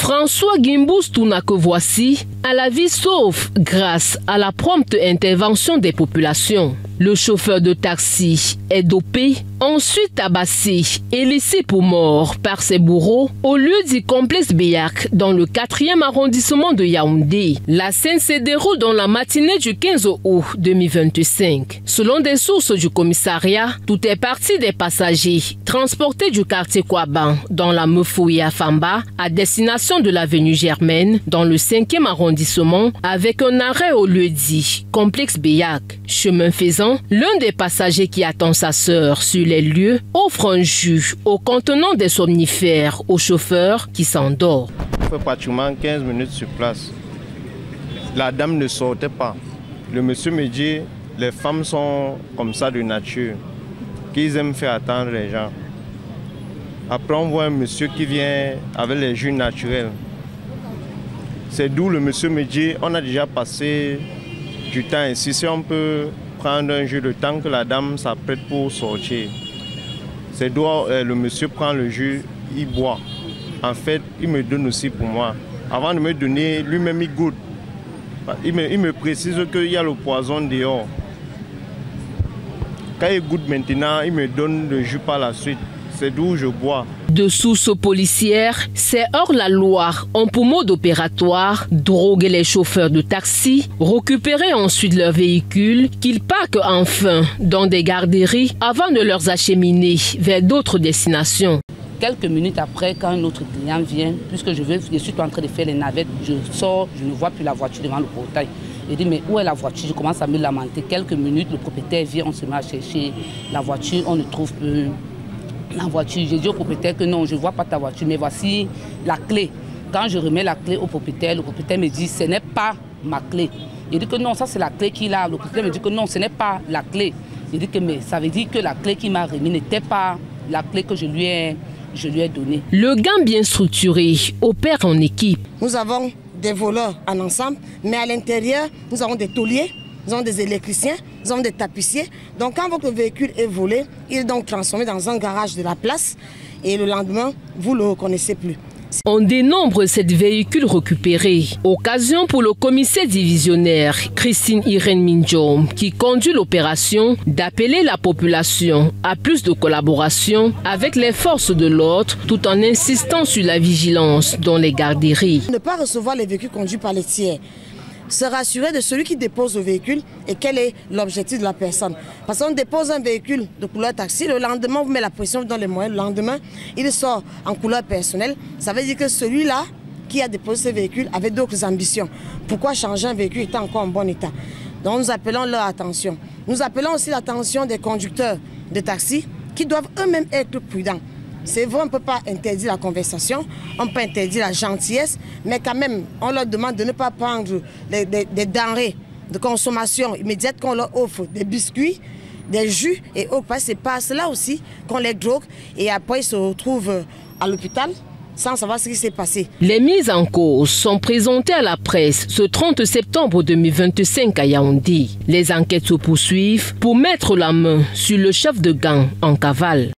François Gimbous tourna que voici à la vie sauve grâce à la prompte intervention des populations. Le chauffeur de taxi est dopé, ensuite tabassé et laissé pour mort par ses bourreaux au lieu du complexe Beyak dans le 4e arrondissement de Yaoundé. La scène se déroule dans la matinée du 15 août 2025. Selon des sources du commissariat, tout est parti des passagers transportés du quartier Kouaban dans la Mefouya Famba à destination de l'avenue Germaine dans le 5e arrondissement avec un arrêt au lieu dit complexe Beyak. Chemin faisant, l'un des passagers qui attend sa sœur sur les lieux offre un jus au contenant des somnifères au chauffeur qui s'endort. On fait pratiquement 15 minutes sur place. La dame ne sortait pas. Le monsieur me dit, les femmes sont comme ça de nature, qu'ils aiment faire attendre les gens. Après on voit un monsieur qui vient avec les jus naturels. C'est d'où le monsieur me dit, on a déjà passé du temps ici, si on peut prendre un jus de temps que la dame s'apprête pour sortir. C'est d'où le monsieur prend le jus, il boit. En fait, il me donne aussi pour moi. Avant de me donner, lui-même il goûte. Il me précise qu'il y a le poison dehors. Quand il goûte maintenant, il me donne le jus par la suite. C'est d'où je bois. De sources policières, c'est hors la loi, en pour mode opératoire, droguer les chauffeurs de taxi, récupérer ensuite leur véhicule, qu'ils parquent enfin dans des garderies avant de leur acheminer vers d'autres destinations. Quelques minutes après, quand un autre client vient, puisque je suis en train de faire les navettes, je sors, je ne vois plus la voiture devant le portail. Il dit, mais où est la voiture? Je commence à me lamenter. Quelques minutes, le propriétaire vient, on se met à chercher la voiture, on ne trouve plus la voiture. J'ai dit au propriétaire que non, je ne vois pas ta voiture, mais voici la clé. Quand je remets la clé au propriétaire, le propriétaire me dit, ce n'est pas ma clé. Il dit que non, ça c'est la clé qu'il a. Le propriétaire me dit que non, ce n'est pas la clé. Il dit que mais ça veut dire que la clé qu'il m'a remise n'était pas la clé que je lui ai donnée. Le gang bien structuré opère en équipe. Nous avons des voleurs en ensemble, mais à l'intérieur, nous avons des tauliers, nous avons des électriciens, nous avons des tapissiers. Donc quand votre véhicule est volé, il est donc transformé dans un garage de la place et le lendemain, vous ne le reconnaissez plus. On dénombre cette véhicule récupérée. Occasion pour le commissaire divisionnaire Christine Irène Minjom, qui conduit l'opération, d'appeler la population à plus de collaboration avec les forces de l'ordre, tout en insistant sur la vigilance dans les garderies. Ne pas recevoir les véhicules conduits par les tiers. Se rassurer de celui qui dépose le véhicule et quel est l'objectif de la personne. Parce qu'on dépose un véhicule de couleur taxi, le lendemain, on vous met la pression dans les moyens, le lendemain, il sort en couleur personnelle. Ça veut dire que celui-là qui a déposé ce véhicule avait d'autres ambitions. Pourquoi changer un véhicule étant encore en bon état? Donc nous appelons leur attention. Nous appelons aussi l'attention des conducteurs de taxi qui doivent eux-mêmes être prudents. C'est vrai, on ne peut pas interdire la conversation, on peut interdire la gentillesse, mais quand même, on leur demande de ne pas prendre des denrées de consommation immédiate qu'on leur offre, des biscuits, des jus et autres. C'est pas cela aussi qu'on les drogue et après ils se retrouvent à l'hôpital sans savoir ce qui s'est passé. Les mises en cause sont présentées à la presse ce 30 septembre 2025 à Yaoundé. Les enquêtes se poursuivent pour mettre la main sur le chef de gang en cavale.